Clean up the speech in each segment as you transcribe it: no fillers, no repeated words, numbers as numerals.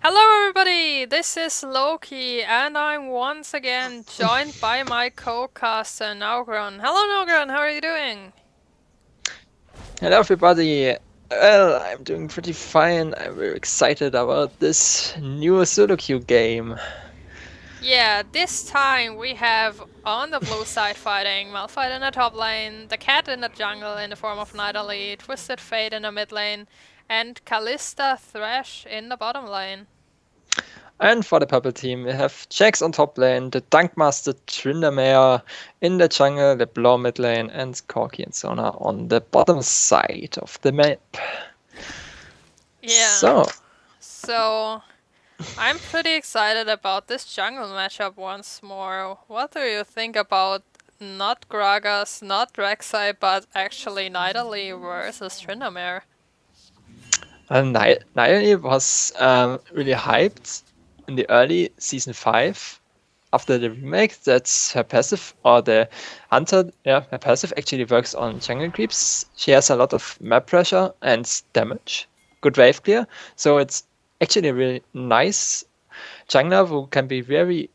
Hello everybody, this is Lhoki and I'm once again joined by my co-caster Naugron. Hello Naugron, how are you doing? Hello, everybody. Well, I'm doing pretty fine. I'm very excited about this new solo queue game. Yeah, this time we have on the blue side fighting Malphite in the top lane, the cat in the jungle in the form of Nidalee, Twisted Fate in the mid lane, and Callista Thresh in the bottom lane. And for the purple team, we have Jax on top lane, the Dunkmaster Tryndamere in the jungle, the Blau mid lane, and Corki and Sona on the bottom side of the map. Yeah, So, so I'm pretty excited about this jungle matchup once more. What do you think about not Gragas, not Rek'Sai, but actually Nidalee versus Tryndamere? Naomi was really hyped in the early season 5 after the remake. That's her passive, or the hunter. Yeah, her passive actually works on jungle creeps. She has a lot of map pressure and damage, good wave clear, so it's actually a really nice jungler who can be very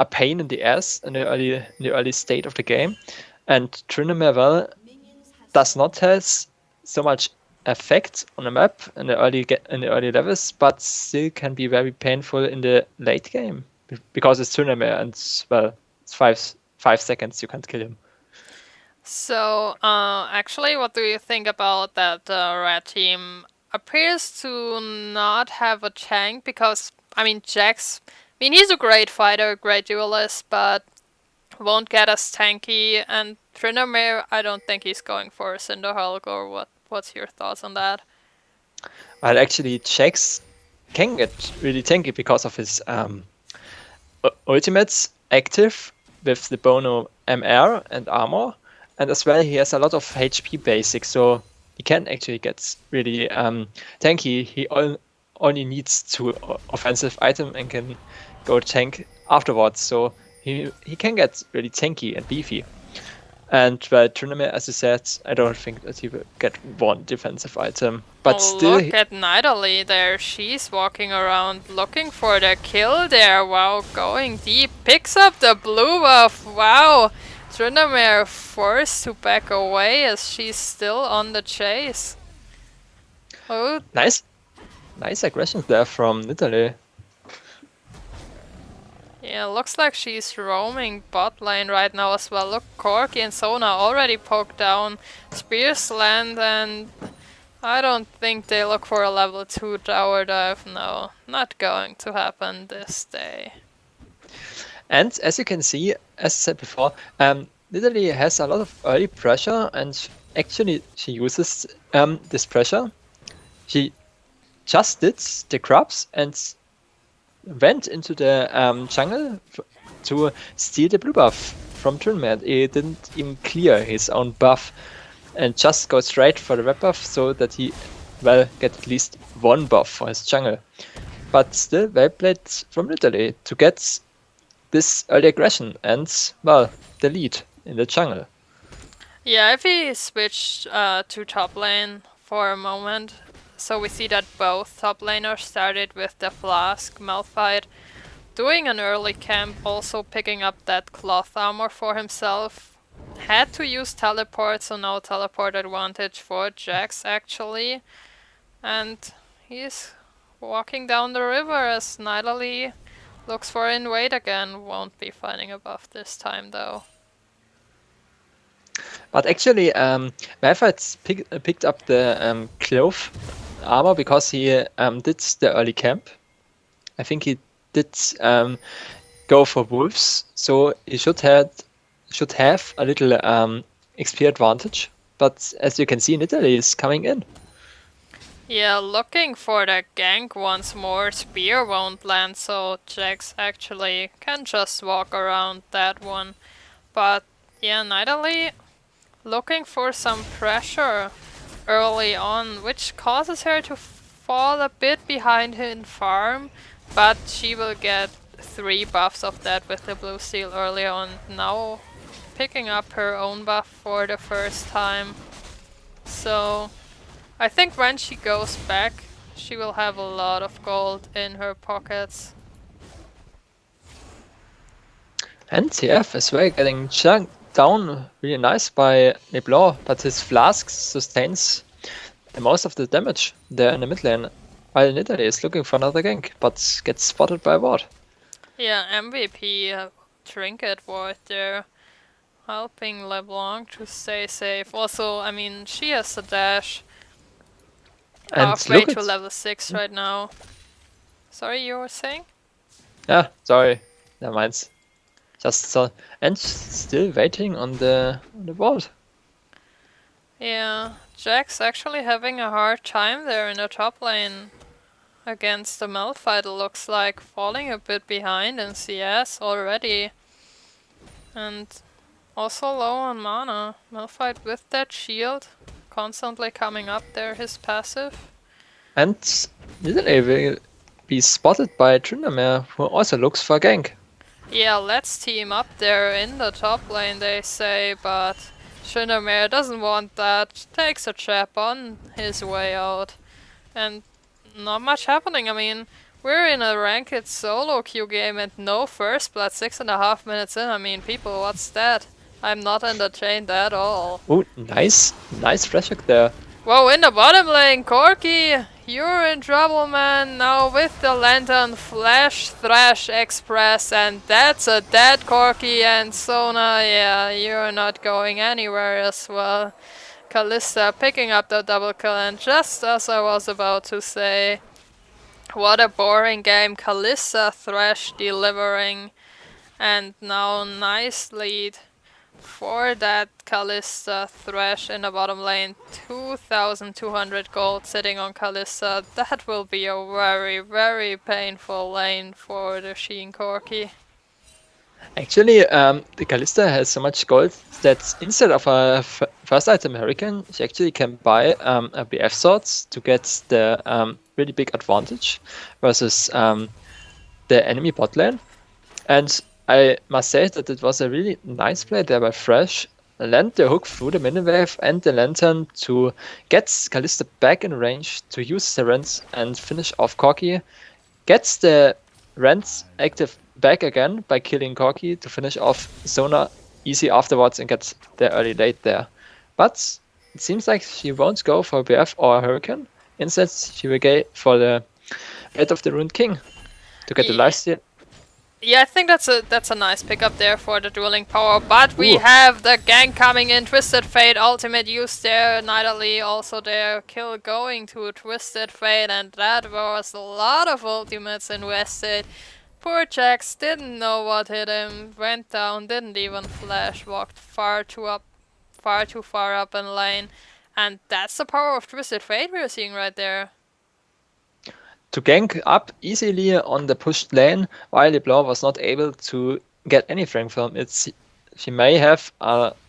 a pain in the ass in the early state of the game. And Tryndamere, well, does not has so much effect on the map in the early levels, but still can be very painful in the late game because it's Tryndamere and well, it's 5 seconds you can't kill him. So, actually, what do you think about that red team appears to not have a tank because, Jax, he's a great fighter, great duelist, but won't get as tanky, and Tryndamere, I don't think he's going for a Cinderhulk, or what's your thoughts on that? Well, actually, Jax can get really tanky because of his ultimates active with the Bono MR and armor, and as well he has a lot of HP basics, so he can actually get really tanky. He only needs 2 offensive item and can go tank afterwards, so he can get really tanky and beefy. And by tournament, as I said, I don't think that he will get 1 defensive item, but Oh, still, look at Nidalee there. She's walking around looking for the kill there. Wow, going deep. Picks up the blue buff. Wow. Tryndamere forced to back away as she's still on the chase. Oh, nice aggressions there from Italy. yeah, looks like she's roaming bot lane right now as well. Look, Corki and Sona already poked down. Spears land, and I don't think they look for a level 2 tower dive. No, not going to happen this day. And as you can see, as I said before, Italy has a lot of early pressure, and actually she uses this pressure. She just did the crabs and went into the jungle to steal the blue buff from Trinmet. He didn't even clear his own buff and just go straight for the red buff so that he, well, get at least 1 buff for his jungle. But still, well played from Italy to get this early aggression and, well, the lead in the jungle. Yeah, if we switch to top lane for a moment, so we see that both top laners started with the Flask Malphite, doing an early camp, also picking up that cloth armor for himself. Had to use teleport, so no teleport advantage for Jax actually. And he's walking down the river as Nidalee looks for invade again. Won't be finding a buff this time though. But actually, Malphite picked up the cloth armor because he did the early camp. I think he did go for wolves, so he should have a little XP advantage. But as you can see, in Italy is coming in. Yeah, looking for the gank once more. Spear won't land, so Jax actually can just walk around that one. But yeah, Nidalee looking for some pressure early on, which causes her to fall a bit behind in farm, but she will get 3 buffs of that with the blue seal early on. Now picking up her own buff for the first time. So I think when she goes back she will have a lot of gold in her pockets. And TF as well getting chunked down really nice by LeBlanc, but his flask sustains most of the damage there in the mid lane. While Nidalee is looking for another gank, but gets spotted by a ward. Yeah, MVP trinket ward there, helping LeBlanc to stay safe. Also, I mean, she has a dash. And Halfway look to at level 6 right now. Sorry, you were saying? yeah, sorry, never mind. Just so and still waiting on the ward. Yeah, Jack's actually having a hard time there in the top lane against the Malphite, looks like, falling a bit behind in CS already. And also low on mana. Malphite with that shield, constantly coming up there, his passive. And Nidalee will be spotted by Tryndamere, who also looks for a gank. Yeah, let's team up there in the top lane, they say, but Tryndamere doesn't want that. Takes a trap on his way out. And not much happening. I mean, we're in a ranked solo queue game and no first blood 6.5 minutes in. I mean, people, what's that? I'm not entertained at all. Oh, nice flash hook there. Whoa, in the bottom lane, Corky! You're in trouble, man. Now with the Lantern, Flash, Thrash, Express, and that's a dead Corky and Sona. Yeah, you're not going anywhere as well. Kalista picking up the double kill, and just as I was about to say, what a boring game. Kalista Thrash delivering, and now nice lead for that Kalista Thrash in the bottom lane. 2,200 gold sitting on Kalista. That will be a very, very painful lane for the Sheen Corki. Actually, the Kalista has so much gold that instead of a first item Hurricane, she actually can buy a BF swords to get the really big advantage versus the enemy bot lane. And I must say that it was a really nice play there by Fresh. Land the hook through the mini wave and the lantern to get Kalista back in range to use the Rent and finish off Corki. Gets the Rent active back again by killing Corki to finish off Sona easy afterwards and get the early late there. But it seems like she won't go for BF or Hurricane. Instead, she will go for the Fate of the Ruined King to get the lifesteal. Yeah, I think that's a nice pickup there for the dueling power, but we Ooh. have the gank coming in. Twisted Fate ultimate used there, Nidalee also there, kill going to Twisted Fate, and that was a lot of ultimates invested. Poor Jax didn't know what hit him, went down, didn't even flash, walked far too far up in lane, and that's the power of Twisted Fate we're seeing right there. To gank up easily on the pushed lane, while LeBlanc was not able to get any frame from it. She may have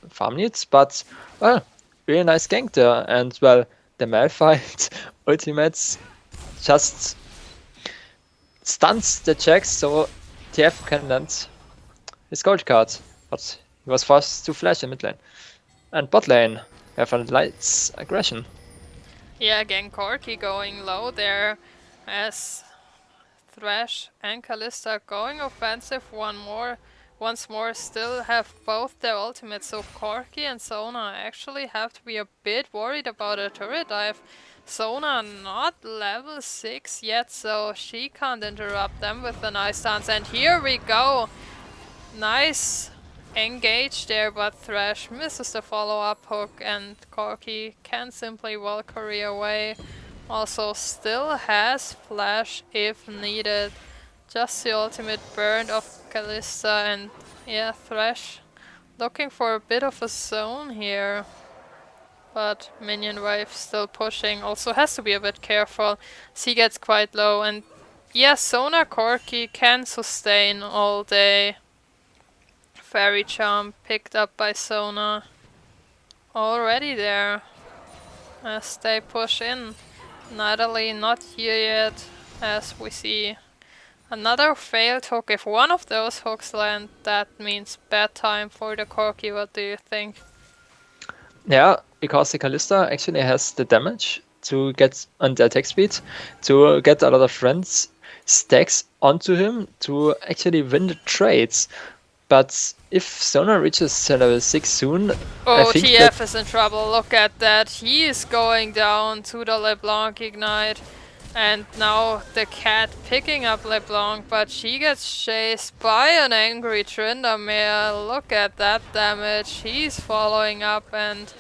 farm needs, but well, really nice gank there. And well, the Malphite ultimates just stuns the Jax, so TF can land his gold card. But he was forced to flash in mid lane. And bot lane, have a lights aggression. Yeah, again, Corki going low there as Thresh and Kalista going offensive once more, still have both their ultimates, so Corki and Sona actually have to be a bit worried about a turret dive. Sona not level 6 yet, so she can't interrupt them with a nice dance, and here we go! Nice engage there, but Thresh misses the follow-up hook and Corki can simply Valkyrie away. Also still has flash if needed. Just the ultimate burn of Kalista, and yeah, Thresh looking for a bit of a zone here. But minion wave still pushing, also has to be a bit careful. He gets quite low, and yeah, Sona Corki can sustain all day. Fairy Charm picked up by Sona. Already there as they push in. Nidalee not here yet, as we see another failed hook. If one of those hooks land, that means bad time for the Corki. What do you think? Yeah, because the Kalista actually has the damage to get on the attack speed, to get a lot of friends stacks onto him to actually win the trades. But if Sona reaches level 6 soon, I Oh, think that TF is in trouble. Look at that. He is going down to the LeBlanc ignite. And now the cat picking up LeBlanc, but she gets chased by an angry Tryndamere. Look at that damage. He's following up and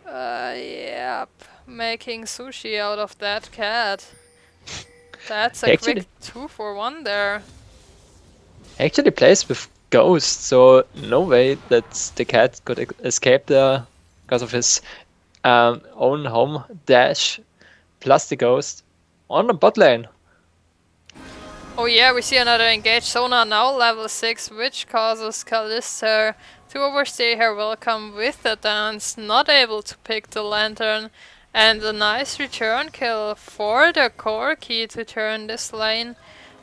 yep, making sushi out of that cat. That's a quick 2-for-1 there. actually plays with Ghost, so no way that the cat could escape there because of his own home dash plus the Ghost on the bot lane. Oh yeah, we see another engaged Sona now level 6, which causes Kalista to overstay her welcome with the dance, not able to pick the lantern, and a nice return kill for the Corki to turn this lane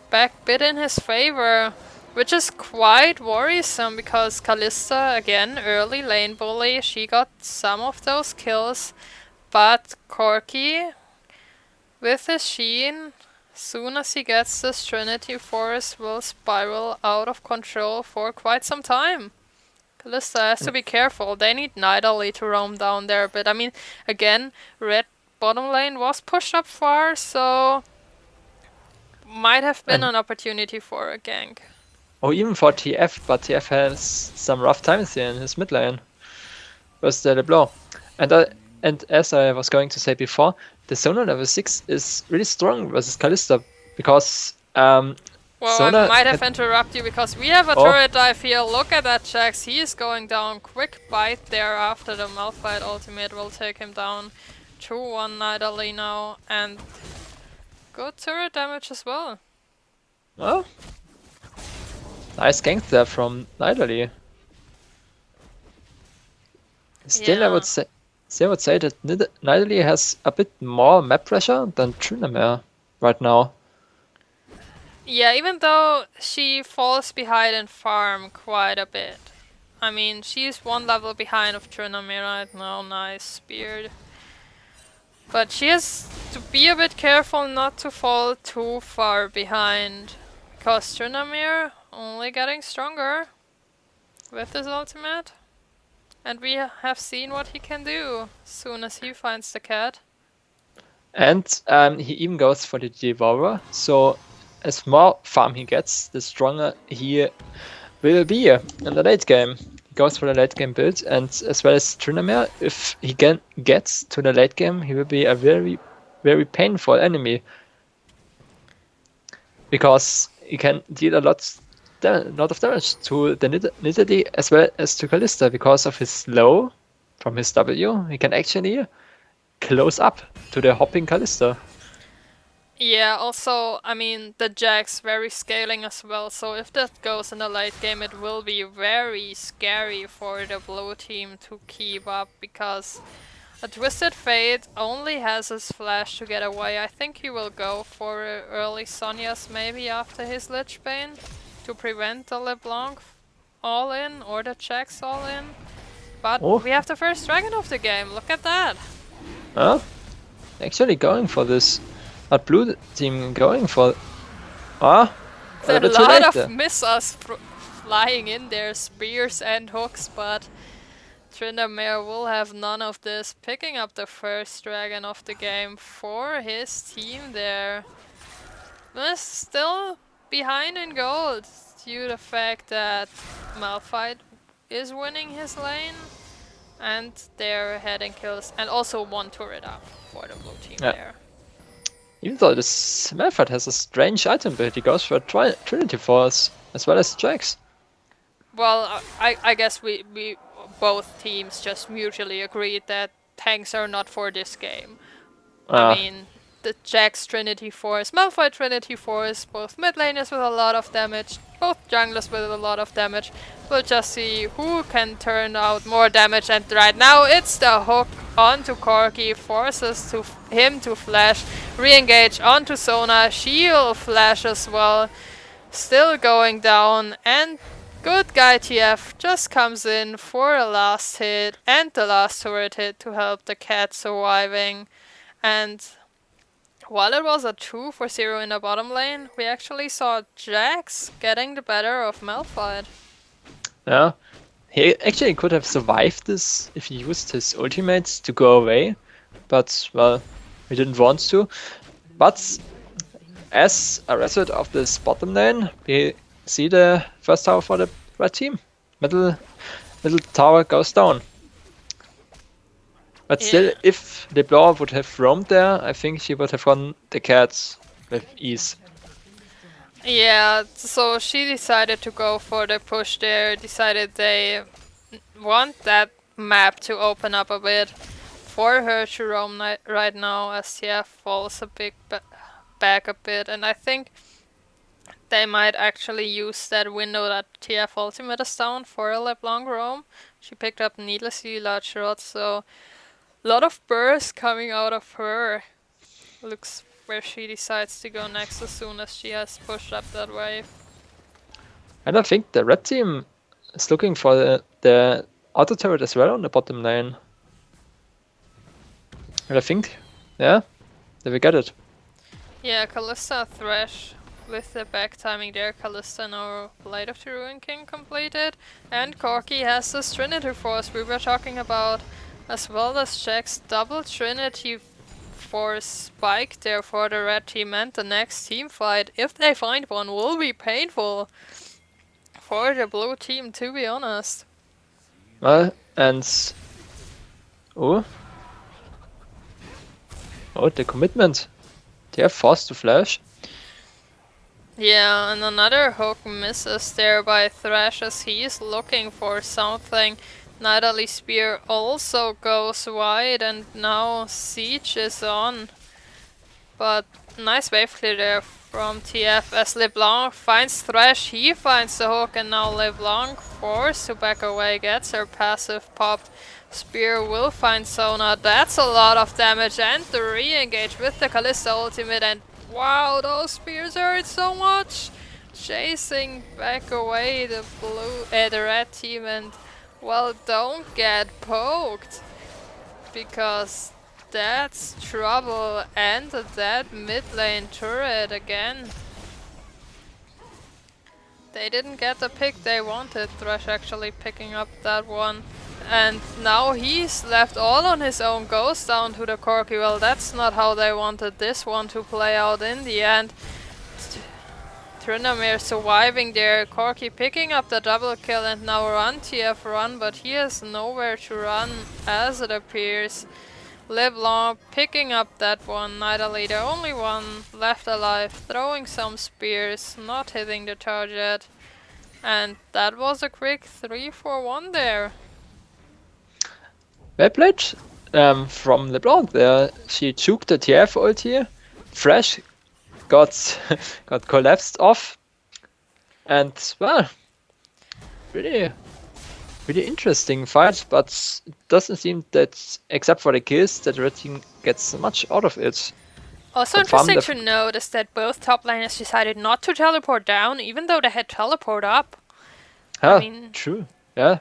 back bit in his favor, which is quite worrisome because Kalista, again, early lane bully, she got some of those kills, but Corki, with his Sheen, soon as he gets this Trinity Force, will spiral out of control for quite some time. Kalista has to be careful. They need Nidalee to roam down there, but I mean, again, red bottom lane was pushed up far, so might have been an opportunity for a gank. Or even for TF, but TF has some rough times here in his mid lane versus the LeBlanc. And as I was going to say before, the Sona level 6 is really strong versus Kalista because well, Sona I might have interrupted you because we have a turret dive here. Look at that, Jax. He is going down. Quick bite there after the Malphite ultimate will take him down. 2-1 Nidalee now, and good turret damage as well. Well, nice gank there from Nidalee. Still, I would say that Nidalee has a bit more map pressure than Tryndamere right now. Yeah, even though she falls behind in farm quite a bit. I mean, she's 1 level behind of Tryndamere right now. Nice spear. But she has to be a bit careful not to fall too far behind. Because Tryndamere only getting stronger with his ultimate. And we have seen what he can do as soon as he finds the cat. And he even goes for the Devourer, so as more farm he gets, the stronger he will be in the late game. He goes for the late game build, and as well as Tryndamere, if he gets to the late game, he will be a very, very painful enemy. Because he can deal a lot of damage to the Nidalee as well as to Kalista because of his slow from his W. He can actually close up to the hopping Kalista. Yeah, also, I mean, the Jax very scaling as well, so if that goes in the late game, it will be very scary for the blue team to keep up, because a Twisted Fate only has his flash to get away. I think he will go for early Sonya's maybe after his Lich Bane to prevent the LeBlanc all in or the Jax all in. But we have the first dragon of the game, look at that! Actually going for this. But blue team going for... a lot of missiles flying in there, spears and hooks, but Tryndamere will have none of this, picking up the first dragon of the game for his team there. But still behind in gold due to the fact that Malphite is winning his lane and they're heading kills, and also 1 turret up for the blue team there. Even though this Malphite has a strange item build, he goes for a Trinity Force as well as Jax. Well, I guess we both teams just mutually agreed that tanks are not for this game. I mean, the Jax Trinity Force, Malphite Trinity Force, both mid laners with a lot of damage, both junglers with a lot of damage. We'll just see who can turn out more damage, and right now it's the hook onto Corki, forces him to flash, re-engage onto Sona, she'll flash as well, still going down, and good guy TF just comes in for a last hit and the last turret hit to help the cat surviving. And while it was a 2-0 in the bottom lane, we actually saw Jax getting the better of Malphite. Yeah, he actually could have survived this if he used his ultimate to go away, but well, he didn't want to. But as a result of this bottom lane, we see the first tower for the red team. Middle tower goes down. But still, Yeah. if LeBlanc would have roamed there, I think she would have won the cats with ease. Yeah, so she decided to go for the push there, decided they want that map to open up a bit for her to roam right now as TF falls a bit back a bit, and I think they might actually use that window that TF ultimate is down for a LeBlanc roam. She picked up needlessly large shots, so a lot of burst coming out of her. Looks where she decides to go next as soon as she has pushed up that wave. And I think the red team is looking for the auto turret as well on the bottom lane. And I think, yeah, they will get it. Yeah, Kalista Thresh with the back timing there. Kalista now Blade of the Ruin King completed. And Corki has this Trinity Force we were talking about, as well as Jack's double Trinity Force spike there for the red team, and the next team fight, if they find one, will be painful for the blue team, to be honest. Well, and oh, the commitment. They are forced to flash. Yeah, and another hook misses there by Thresh as he's looking for something. Natalie Spear also goes wide, and now Siege is on. But nice wave clear there from TF as LeBlanc finds Thresh, he finds the hook, and now LeBlanc forced to back away, gets her passive popped. Spear will find Sona, that's a lot of damage, and the re-engage with the Kalista ultimate, and wow, those spears hurt so much! Chasing back away the red team, and well, don't get poked, because that's trouble, and that mid lane turret again. They didn't get the pick they wanted, Thresh actually picking up that one. And now he's left all on his own, goes down to the Corki. Well, that's not how they wanted this one to play out in the end. Tryndamere surviving there, Corki picking up the double kill, and now run TF run, but he has nowhere to run as it appears. LeBlanc picking up that one, Nidalee the only one left alive, throwing some spears, not hitting the target. And that was a quick 3-4-1 there. Well played from LeBlanc there. She juked the TF ulti. Fresh got collapsed off. And well, really interesting fight, but it doesn't seem that, except for the kills, that the red team gets much out of it. Also interesting to note is that both top laners decided not to teleport down, even though they had teleport up. Ah, I mean, true. Yeah,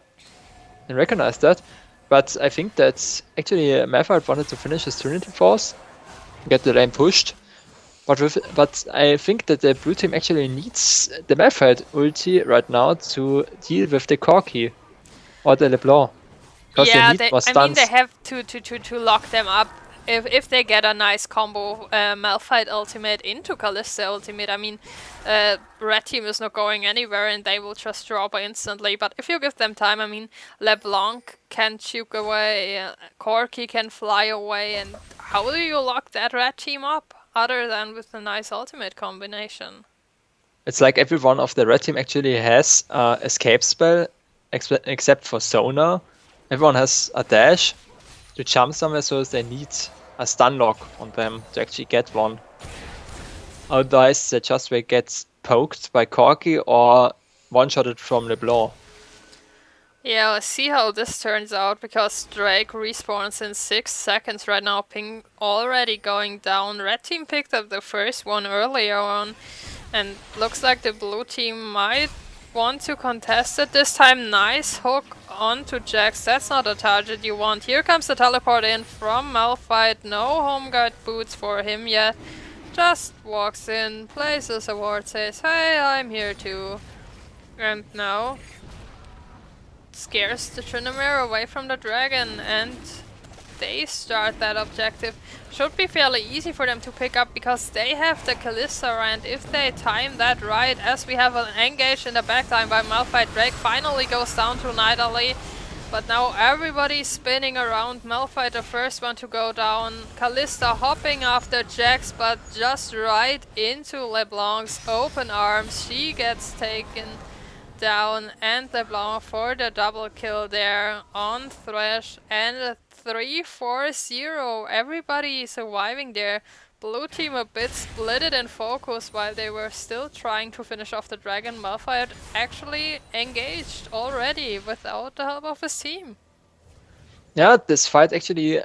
I recognize that. But I think that actually Malphite wanted to finish his Trinity Force, get the lane pushed. But I think that the blue team actually needs the Malphite ulti right now to deal with the Corki or the LeBlanc. Yeah, I mean they have to lock them up. If they get a nice combo Malphite ultimate into Kalista ultimate, I mean, red team is not going anywhere and they will just drop instantly. But if you give them time, I mean, LeBlanc can juke away, Corki can fly away, and how do you lock that red team up other than with a nice ultimate combination? It's like every one of the red team actually has escape spell, except for Sona. Everyone has a dash to jump somewhere, so they need a stun lock on them to actually get one. Otherwise, they just will get poked by Corki or one-shotted from LeBlanc. Yeah, let's see how this turns out, because Drake respawns in 6 seconds right now. Ping already going down. Red team picked up the first one earlier on, and looks like the blue team might want to contest it. This time, nice hook onto Jax. That's not a target you want. Here comes the teleport in from Malphite. No home guard boots for him yet. Just walks in, places a ward, says, hey, I'm here too. And now scares the Tryndamere away from the dragon, and they start that objective. Should be fairly easy for them to pick up because they have the Kalista, and if they time that right, as we have an engage in the backline by Malphite, Drake finally goes down to Nidalee. But now everybody's spinning around. Malphite the first one to go down. Kalista hopping after Jax, but just right into LeBlanc's open arms. She gets taken down, and LeBlanc for the double kill there on Thresh, and a 3-4-0. Everybody surviving there. Blue team a bit splitted in focus while they were still trying to finish off the dragon. Malphite actually engaged already without the help of his team. Yeah, this fight actually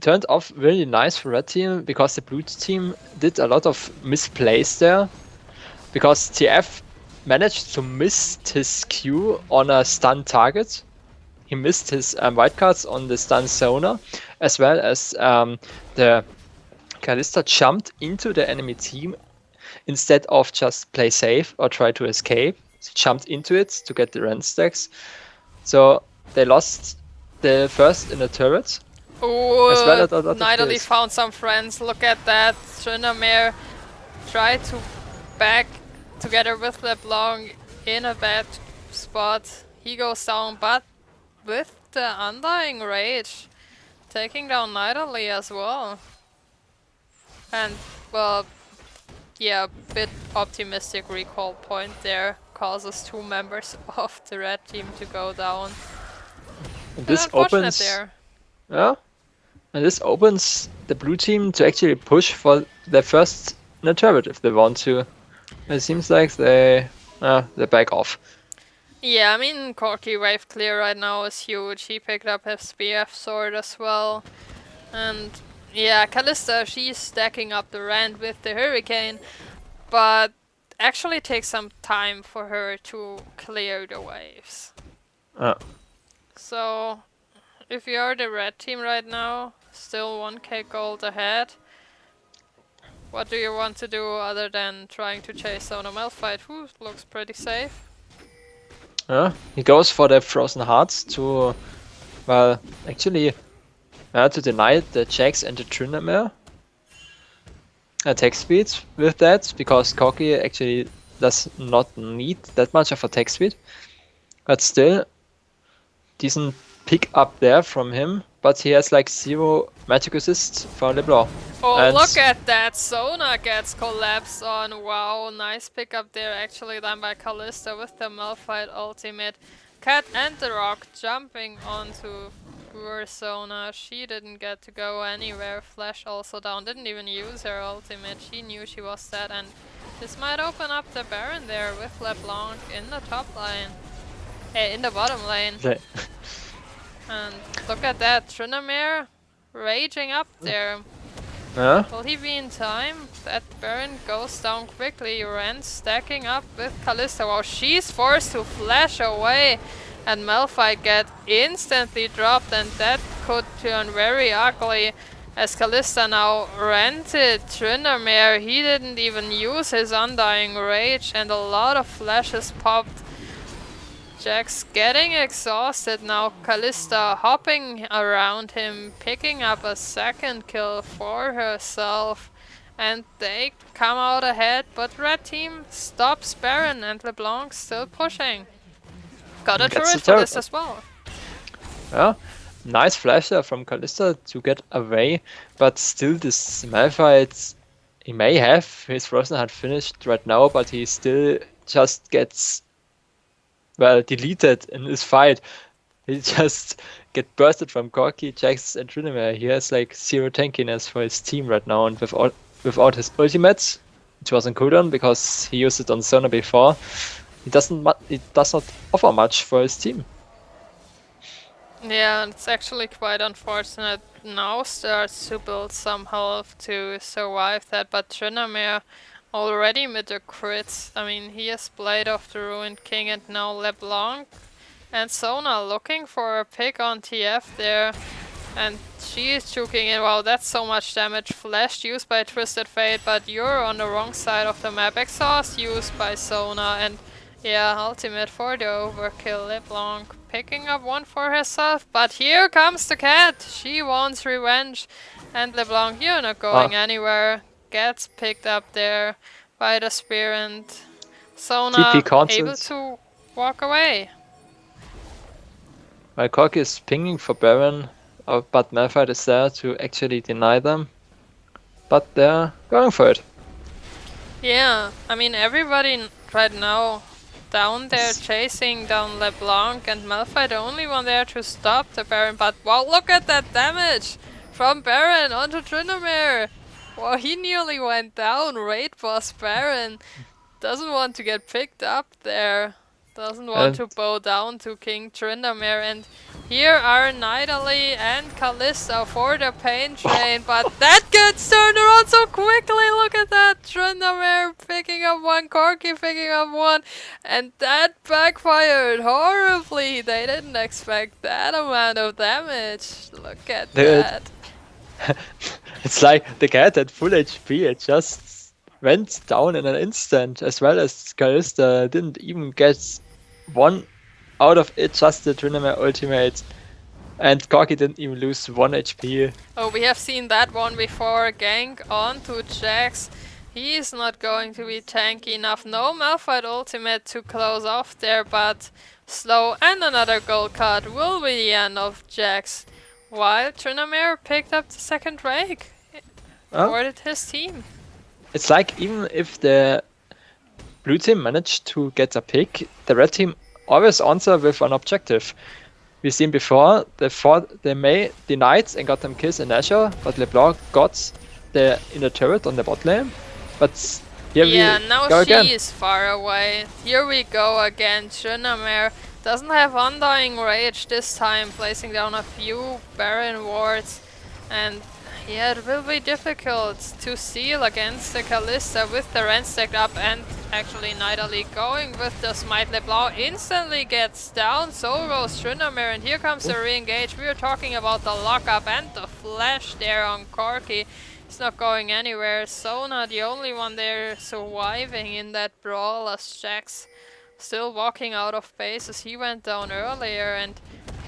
turned off really nice for red team because the blue team did a lot of misplays there. Because TF managed to miss his Q on a stun target. He missed his wildcards on the stun Zona, as well as the Kalista jumped into the enemy team instead of just play safe or try to escape. She jumped into it to get the rend stacks. So they lost the first in the turret. Ooh, as well as a lot of Nidalee kills. found some friends. Look at that. Tryndamere tried to back together with LeBlanc in a bad spot. He goes down, but with the Undying Rage, taking down Nidalee as well. And, well, yeah, bit optimistic recall point there causes 2 members of the red team to go down. And this Unfortunate opens, there. yeah, and this opens the blue team to actually push for their first in the turret if they want to. It seems like they back off. Yeah, I mean, Corki wave clear right now is huge. He picked up his BF sword as well. And yeah, Kalista, she's stacking up the rend with the Hurricane, but actually takes some time for her to clear the waves. So, if you are the red team right now, still 1k gold ahead. What do you want to do other than trying to chase Zona Malphite, who looks pretty safe? He goes for the Frozen Hearts to, well, actually, to deny the Jax and the Tryndamere attack speed with that, because Corki actually does not need that much of attack speed. But still, decent pick up there from him, but he has like 0 magic resist for LeBlanc. Oh, And look at that! Zona gets collapsed on. Wow, nice pickup there actually done by Kalista with the Malphite ultimate. Cat and the Rock jumping onto poor Zona. She didn't get to go anywhere. Flash also down. Didn't even use her ultimate. She knew she was dead, and this might open up the Baron there with LeBlanc in the top lane. In the bottom lane. And look at that, Tryndamere raging up there. Will he be in time? That Baron goes down quickly. Ren stacking up with Kalista. Wow, she's forced to flash away, and Malphite get instantly dropped, and that could turn very ugly as Kalista now rented Tryndamere. He didn't even use his Undying Rage, and a lot of flashes popped. Jax getting exhausted now. Kalista hopping around him, picking up a second kill for herself, and they come out ahead, but red team stops Baron, and LeBlanc still pushing. Got a turret for this as well. Yeah, nice flash there from Kalista to get away, but still this Malphite, he may have his Frozen Heart finished right now, but he still just gets, well, deleted in this fight. He just get bursted from Corki, Jax and Tryndamere. He has like 0 tankiness for his team right now, and without his ultimate, it wasn't cooldown because he used it on Zona before. It does not offer much for his team. Yeah, it's actually quite unfortunate. Now starts to build some health to survive that, but Tryndamere already mid the crits. I mean, he has Blade of the Ruined King and now LeBlanc and Sona looking for a pick on TF there. And she is juking it. Wow, that's so much damage. Flash used by Twisted Fate, but you're on the wrong side of the map. Exhaust used by Sona, and yeah, ultimate for the overkill. LeBlanc picking up one for herself, but here comes the cat. She wants revenge. And LeBlanc, you're not going anywhere. Gets picked up there by the spear, and Sona TP able cancels. to walk away. My Corki is pinging for Baron, but Malphite is there to actually deny them. But they're going for it. Yeah, I mean everybody right now down there chasing down LeBlanc, and Malphite the only one there to stop the Baron. But wow, look at that damage from Baron onto Tryndamere. Wow, he nearly went down. Raid boss Baron doesn't want to get picked up there. Doesn't want to bow down to King Tryndamere, and here are Nidalee and Kalista for the pain train, but that gets turned around so quickly. Look at that, Tryndamere picking up one, Corki picking up one, and that backfired horribly. They didn't expect that amount of damage. Look at that. It's like the cat at full HP, it just went down in an instant, as well as Kalista didn't even get one out of it, just the Tryndamere ultimate. And Corki didn't even lose 1 HP. Oh, we have seen that one before. Gank onto Jax. He is not going to be tanky enough. No Malphite ultimate to close off there, but slow and another gold card will be the end of Jax. While Tryndamere picked up the second rake. Awarded his team. It's like even if the blue team managed to get a pick, the red team always answer with an objective. We've seen before, they may denied and got them kills in Azure, but LeBlanc got the inner turret on the bot lane. But here we now go she again. is far away. Here we go again. Tryndamere doesn't have Undying Rage this time, placing down a few Baron wards. And yeah, it will be difficult to seal against the Kalista with the Ren stacked up, and actually Nidalee going with the smite. LeBlanc instantly gets down, so goes Tryndamere, and here comes the re-engage. We are talking about the lockup and the flash there on Corki. He's not going anywhere. Sona the only one there surviving in that brawl, as Jax still walking out of base as he went down earlier, and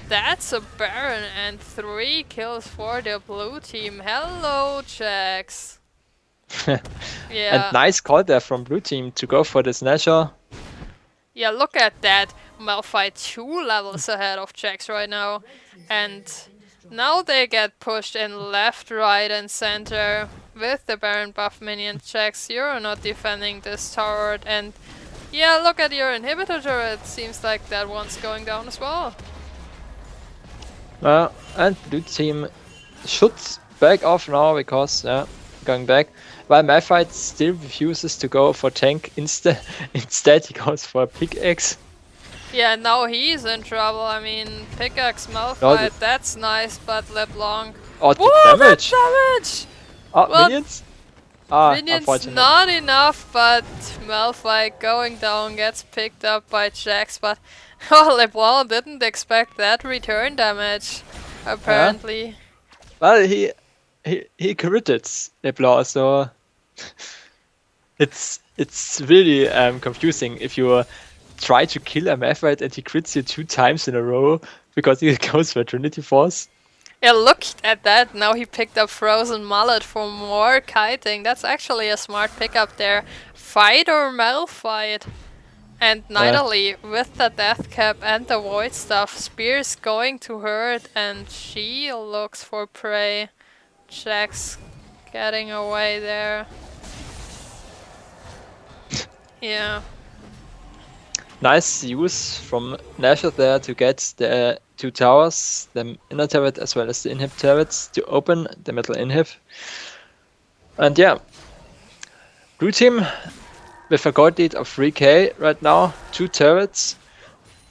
that's a Baron and 3 kills for the blue team. Hello, Jax. Yeah. And nice call there from blue team to go for this Nashor. Yeah, look at that. Malphite 2 levels ahead of Jax right now. And now they get pushed in left, right and center with the Baron buff minion. Jax, you're not defending this tower, and yeah, look at your inhibitor turret. Seems like that one's going down as well. And blue team should back off now because, going back. While Malphite still refuses to go for tank instead he goes for a pickaxe. Yeah, now he's in trouble. I mean, pickaxe Malphite, that's nice, but LeBlanc. Oh, the whoa, damage! That damage! Oh, well, minions? Minions not enough, but Malphite going down gets picked up by Jax, but oh, LeBlanc didn't expect that return damage, apparently. Well, he critted LeBlanc, so it's really confusing if you try to kill a Malphite and he crits you 2 times in a row because he goes for Trinity Force. Yeah, look at that. Now he picked up Frozen Mullet for more kiting. That's actually a smart pickup there. Fight or Malphite. And Nidalee with the death cap and the void stuff. Spear's going to hurt, and she looks for prey. Jax getting away there. Yeah. Nice use from Nashor there to get the 2 towers, the inner turret as well as the inhib turrets, to open the middle inhib. And yeah, blue team with a gold lead of 3k right now, 2 turrets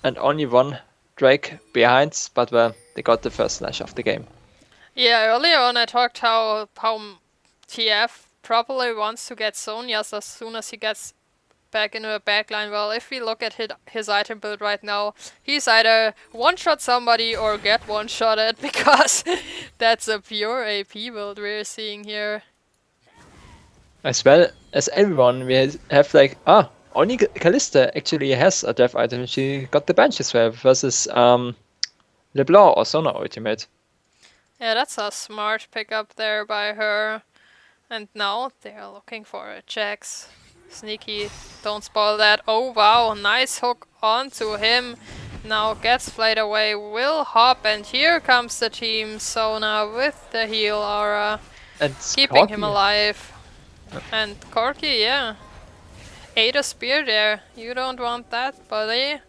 and only 1 Drake behind, but well, they got the first Nash of the game. Yeah, earlier on I talked how TF probably wants to get Sonya's as soon as he gets back into a backline. Well, if we look at his item build right now, he's either one-shot somebody or get one-shotted, because that's a pure AP build we're seeing here. As well as everyone, we have like, only Kalista actually has a death item. She got the bench as well versus LeBlanc or Sona ultimate. Yeah, that's a smart pickup there by her. And now they're looking for a Jax. Sneaky, don't spoil that. Oh wow, nice hook onto him. Now gets flayed away, will hop, and here comes the team Sona with the heal aura. And keeping Corki. him alive. And Corki, yeah. Ate a spear there. You don't want that, buddy.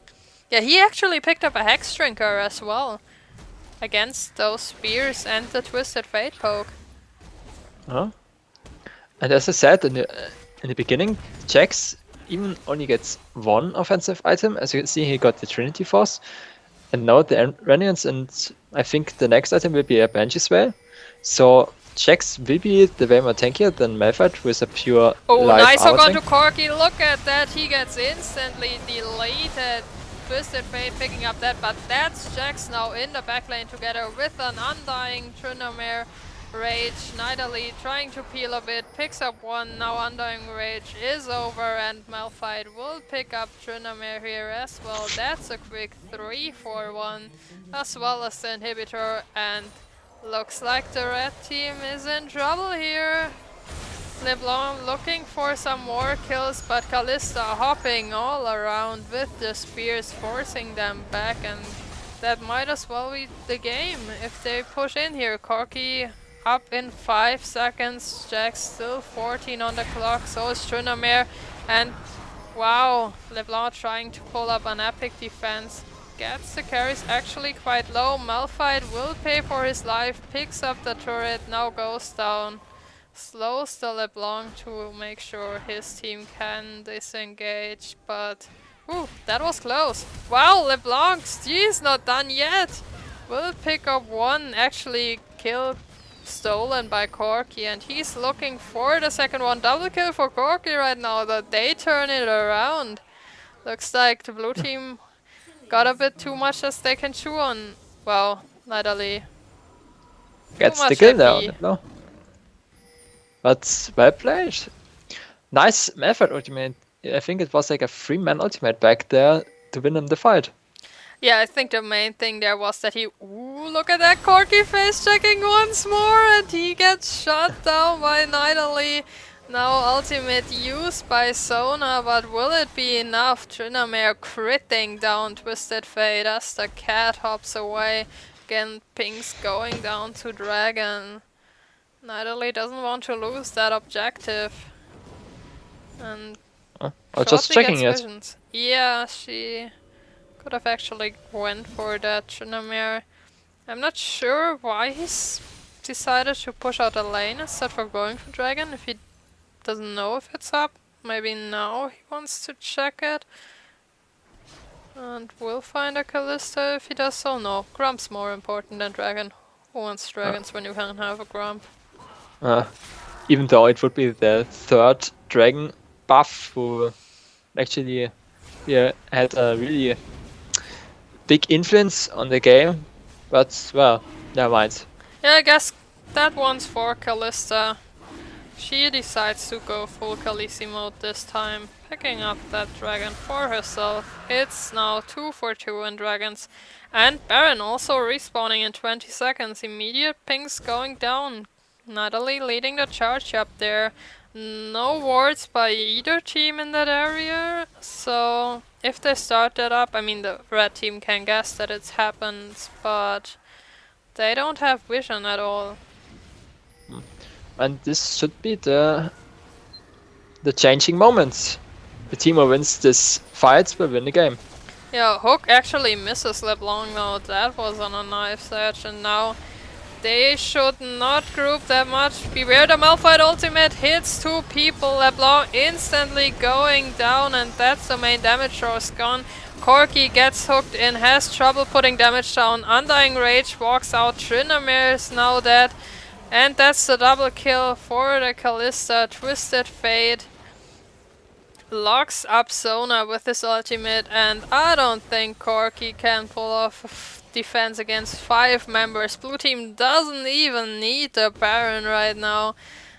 Yeah, he actually picked up a Hex Drinker as well. Against those spears and the Twisted Fate poke. Huh? And as I said in the beginning, Jax even only gets one offensive item. As you can see, he got the Trinity Force. And now the Renians, and I think the next item will be a bench as well. So Jax will be the way more tankier than Malphite with a pure life nice hook armor onto Corki. Look at that. He gets instantly deleted. Twisted Fate picking up that, but that's Jax now in the backlane together with an Undying Tryndamere Rage. Nidalee trying to peel a bit, picks up one. Now Undying Rage is over, and Malphite will pick up Tryndamere here as well. That's a quick 3-4-1, as well as the inhibitor, and looks like the red team is in trouble here. LeBlanc looking for some more kills, but Kalista hopping all around with the spears, forcing them back, and that might as well be the game if they push in here. Corki up in 5 seconds, Jax still 14 on the clock, so is Tryndamere, and wow, LeBlanc trying to pull up an epic defense. Gets the carries actually quite low. Malphite will pay for his life, picks up the turret, now goes down. Slows the LeBlanc to make sure his team can disengage, but that was close. Wow, LeBlanc, he's not done yet. Will pick up one, actually kill stolen by Corki, and he's looking for the second one. Double kill for Corki right now, that they turn it around. Looks like the blue team got a bit too much as they can chew on. Wow, Nidalee. Gets the kill now. No. But well played. Nice Malphite ultimate. I think it was like a 3-man ultimate back there to win him the fight. Yeah, I think the main thing there was that he... look at that Corki face checking once more, and he gets shot down by Nidalee. Now ultimate used by Sona, but will it be enough? Tryndamere critting down Twisted Fate as the cat hops away. Again, pings going down to Dragon. Nidalee doesn't want to lose that objective. And just checking it. Visions. Yeah, she could have actually went for that Tryndamere. I'm not sure why he's decided to push out a lane instead of going for Dragon. If he doesn't know if it's up, maybe now he wants to check it. And we'll find a Kalista if he does so. No, Grump's more important than Dragon. Who wants Dragons when you can have a Grump? Even though it would be the third Dragon buff who actually had a really big influence on the game, but well, never mind. Yeah, I guess that one's for Kalista. She decides to go full Khaleesi mode this time, picking up that dragon for herself. It's now 2 for 2 in dragons. And Baron also respawning in 20 seconds. Immediate pings going down. Nidalee leading the charge up there. No wards by either team in that area, so if they start that up, I mean the red team can guess that it's happened, but they don't have vision at all. And this should be the changing moments. The team who wins this fight will win the game. Yeah, Hook actually misses LeBlanc though. That was on a knife's edge, and now they should not group that much. Beware the Malphite ultimate hits 2 people. LeBlanc instantly going down, and that's the main damage source gone. Corki gets hooked in, has trouble putting damage down. Undying Rage walks out. Tryndamere is now dead. And that's the double kill for the Kalista. Twisted Fate locks up Sona with his ultimate, and I don't think Corki can pull off defense against 5 members. Blue team doesn't even need the Baron right now,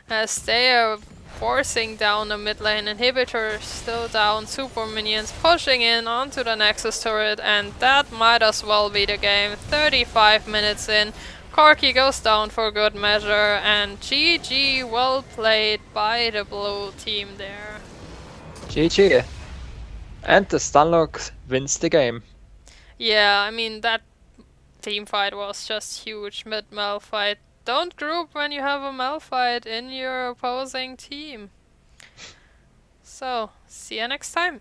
as they are forcing down the mid lane. Inhibitor still down, super minions pushing in onto the Nexus turret, and that might as well be the game. 35 minutes in, Corki goes down for good measure, and GG, well played by the blue team there. GG. And the Stunlock wins the game. Yeah, I mean, that team fight was just huge. Mid Malphite. Don't group when you have a Malphite in your opposing team. So, see you next time.